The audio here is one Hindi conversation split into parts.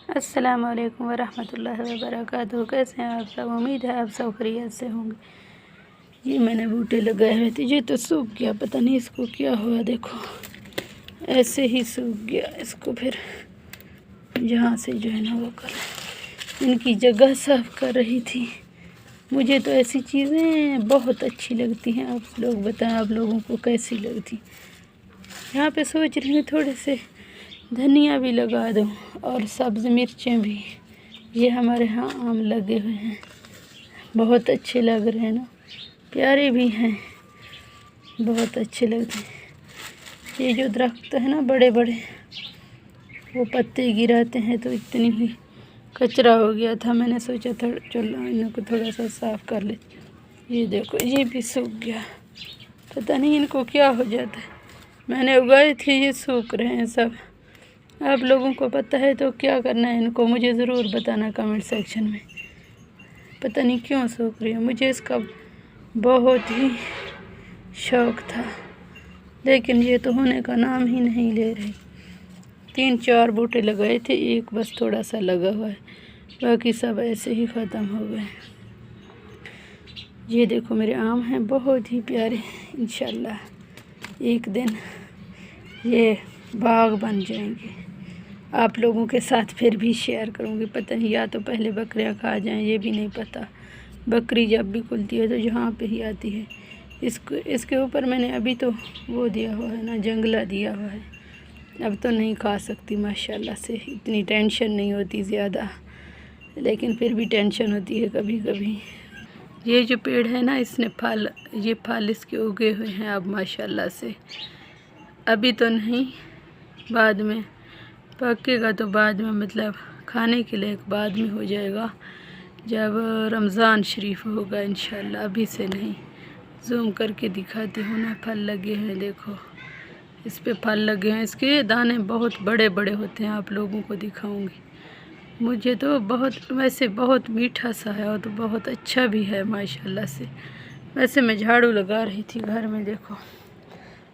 अस्सलाम वालेकुम वरहमतुल्लाहि वबरकातुहू। कैसे हैं आप सब? उम्मीद है आप सब खैरियत से होंगे। ये मैंने बूटे लगाए हुए थे, ये तो सूख गया, पता नहीं इसको क्या हुआ। देखो ऐसे ही सूख गया। इसको फिर जहाँ से जो है ना वो कर इनकी जगह साफ़ कर रही थी। मुझे तो ऐसी चीज़ें बहुत अच्छी लगती हैं। आप लोग बताएं, आप लोगों को कैसी लगती? यहाँ पे सोच रही हूँ थोड़े से धनिया भी लगा दूँ और सब्ज़ मिर्चें भी। ये हमारे यहाँ आम लगे हुए हैं, बहुत अच्छे लग रहे हैं ना, प्यारे भी हैं, बहुत अच्छे लगते हैं। ये जो दरख्त है ना बड़े बड़े, वो पत्ते गिराते हैं तो इतनी ही कचरा हो गया था। मैंने सोचा था चलो इनको थोड़ा सा साफ़ कर ले। ये देखो ये भी सूख गया, पता नहीं इनको क्या हो जाता है। मैंने उगाए थे, ये सूख रहे हैं सब। आप लोगों को पता है तो क्या करना है इनको मुझे ज़रूर बताना कमेंट सेक्शन में। पता नहीं क्यों सूख रही है। मुझे इसका बहुत ही शौक़ था, लेकिन ये तो होने का नाम ही नहीं ले रही। 3-4 बूटे लगाए थे, एक बस थोड़ा सा लगा हुआ है, बाकी सब ऐसे ही ख़त्म हो गए। ये देखो मेरे आम हैं, बहुत ही प्यारे। इंशाल्लाह एक दिन ये बाग बन जाएंगे। आप लोगों के साथ फिर भी शेयर करूँगी। पता नहीं या तो पहले बकरियाँ खा जाएं, ये भी नहीं पता। बकरी जब भी खुलती है तो यहाँ पे ही आती है। इसके ऊपर मैंने अभी तो वो दिया हुआ है ना, जंगला दिया हुआ है। अब तो नहीं खा सकती माशाल्लाह से, इतनी टेंशन नहीं होती ज़्यादा, लेकिन फिर भी टेंशन होती है कभी कभी। ये जो पेड़ है ना, इसने ये फल इसके उगे हुए हैं अब माशाल्लाह से। अभी तो नहीं, बाद में पकेगा तो बाद में, मतलब खाने के लिए बाद में हो जाएगा जब रमज़ान शरीफ होगा इंशाल्लाह। अभी से नहीं। जूम करके दिखाती हूँ ना, फल लगे हैं देखो, इस पे फल लगे हैं। इसके दाने बहुत बड़े बड़े होते हैं, आप लोगों को दिखाऊंगी। मुझे तो बहुत, वैसे बहुत मीठा सा है और तो बहुत अच्छा भी है माशाल्लाह से। वैसे मैं झाड़ू लगा रही थी घर में, देखो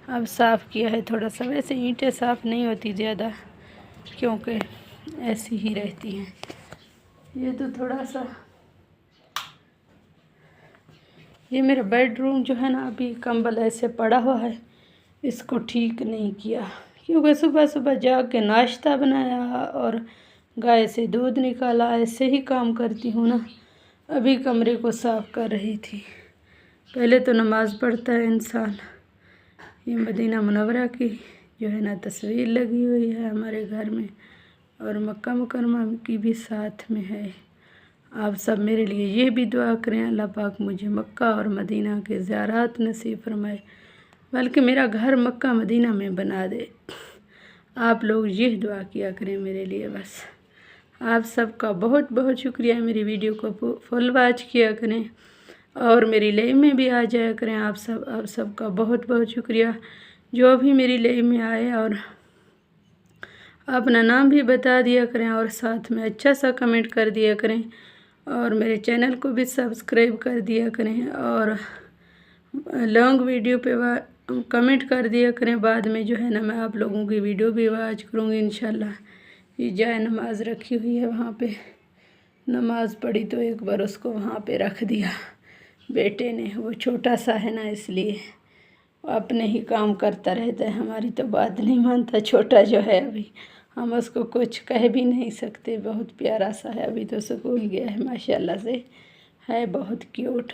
अब साफ़ किया है थोड़ा सा। वैसे ईंटें साफ़ नहीं होती ज़्यादा, क्योंकि ऐसी ही रहती हैं। ये तो थोड़ा सा, ये मेरा बेडरूम जो है ना, अभी कंबल ऐसे पड़ा हुआ है, इसको ठीक नहीं किया, क्योंकि सुबह सुबह जाग के नाश्ता बनाया और गाय से दूध निकाला, ऐसे ही काम करती हूँ ना। अभी कमरे को साफ़ कर रही थी। पहले तो नमाज़ पढ़ता है इंसान। ये मदीना मुनव्वरा की जो है ना तस्वीर लगी हुई है हमारे घर में, और मक्का मुकरमा की भी साथ में है। आप सब मेरे लिए ये भी दुआ करें, अल्लाह पाक मुझे मक्का और मदीना के ज़ियारत नसीब फरमाए, बल्कि मेरा घर मक्का मदीना में बना दे। आप लोग ये दुआ किया करें मेरे लिए बस। आप सबका बहुत बहुत शुक्रिया। मेरी वीडियो को फुल वॉच किया करें और मेरी लाइव में भी आ जाया करें। आप सबका बहुत बहुत शुक्रिया जो भी मेरी लाइव में आए, और अपना नाम भी बता दिया करें और साथ में अच्छा सा कमेंट कर दिया करें, और मेरे चैनल को भी सब्सक्राइब कर दिया करें, और लॉन्ग वीडियो पे कमेंट कर दिया करें। बाद में जो है ना मैं आप लोगों की वीडियो भी वॉच करूँगी इंशाल्लाह। ये जाए नमाज रखी हुई है वहाँ पे, नमाज़ पढ़ी तो एक बार उसको वहाँ पे रख दिया बेटे ने। वो छोटा सा है ना, इसलिए अपने ही काम करता रहता है, हमारी तो बात नहीं मानता। छोटा जो है अभी, हम उसको कुछ कह भी नहीं सकते। बहुत प्यारा सा है, अभी तो स्कूल गया है माशाल्लाह से, है बहुत क्यूट,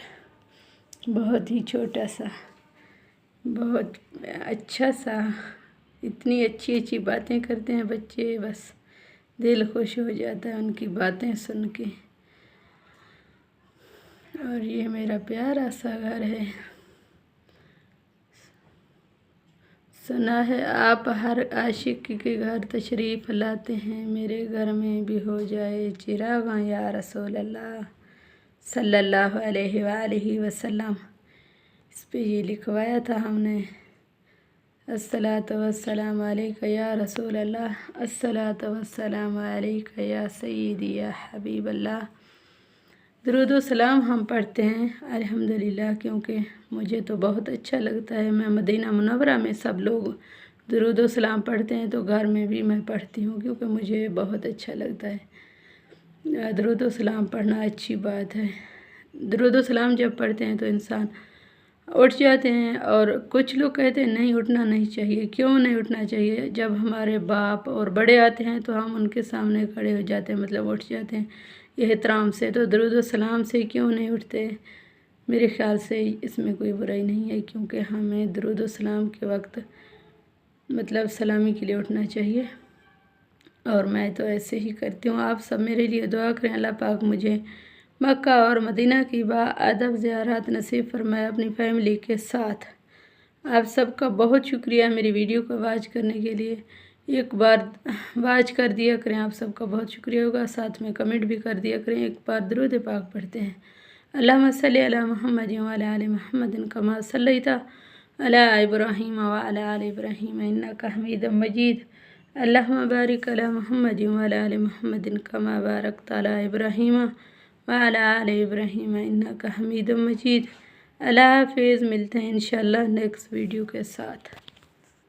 बहुत ही छोटा सा, बहुत अच्छा सा। इतनी अच्छी अच्छी बातें करते हैं बच्चे, बस दिल खुश हो जाता है उनकी बातें सुन के। और ये मेरा प्यारा सा घर है। सुना है आप हर आशिक के घर तशरीफ़ लाते हैं, मेरे घर में भी हो जाए चिरागा या रसूल अल्लाह सल्लल्लाहु अलैहि वसल्लम। इस पे ये लिखवाया था हमने, अस्सलातु वस्सलाम अलैका या रसूल अल्लाह, अस्सलातु वस्सलाम अलैका या सय्यदी या हबीब अल्लाह। दुरूद व सलाम हम पढ़ते हैं अल्हम्दुलिल्लाह, क्योंकि मुझे तो बहुत अच्छा लगता है। मैं मदीना मुनव्वरा में सब लोग दुरूद व सलाम पढ़ते हैं तो घर में भी मैं पढ़ती हूँ, क्योंकि मुझे बहुत अच्छा लगता है। दुरूद व सलाम पढ़ना अच्छी बात है। दुरूद व सलाम जब पढ़ते हैं तो इंसान उठ जाते हैं, और कुछ लोग कहते हैं नहीं उठना नहीं चाहिए। क्यों नहीं उठना चाहिए? जब हमारे बाप और बड़े आते हैं तो हम उनके सामने खड़े हो जाते हैं, मतलब उठ जाते हैं एहतराम से। तो दुरूद व सलाम से क्यों नहीं उठते? मेरे ख़्याल से इसमें कोई बुराई नहीं है, क्योंकि हमें दुरूद व सलाम के वक्त मतलब सलामी के लिए उठना चाहिए, और मैं तो ऐसे ही करती हूँ। आप सब मेरे लिए दुआ करें, अल्लाह पाक मुझे मक्का और मदीना की बाअदब ज़ियारत नसीब फरमाए अपनी फैमिली के साथ। आप सबका बहुत शुक्रिया मेरी वीडियो को वॉच करने के लिए। एक बार वॉच कर दिया करें, आप सबका बहुत शुक्रिया होगा। साथ में कमेंट भी कर दिया करें। एक बार दुरूद पाक पढ़ते हैं। अल्लाहुम्मा सल्ली अला मुहम्मद व अला आलि मुहम्मद कमा सल्लैता अला इब्राहीम व अला आलि इब्राहीम इन्नका हमीदुम मजीद। अल्लाहुम्मा बारिक अला मुहम्मद व अला आलि मुहम्मद कमा बारकता अला इब्राहीम व अला आलि इब्राहीम इन्नका हमीदुम मजीद। अल्लाह हाफ़िज़। मिलते हैं इंशाअल्लाह नेक्स्ट वीडियो के साथ।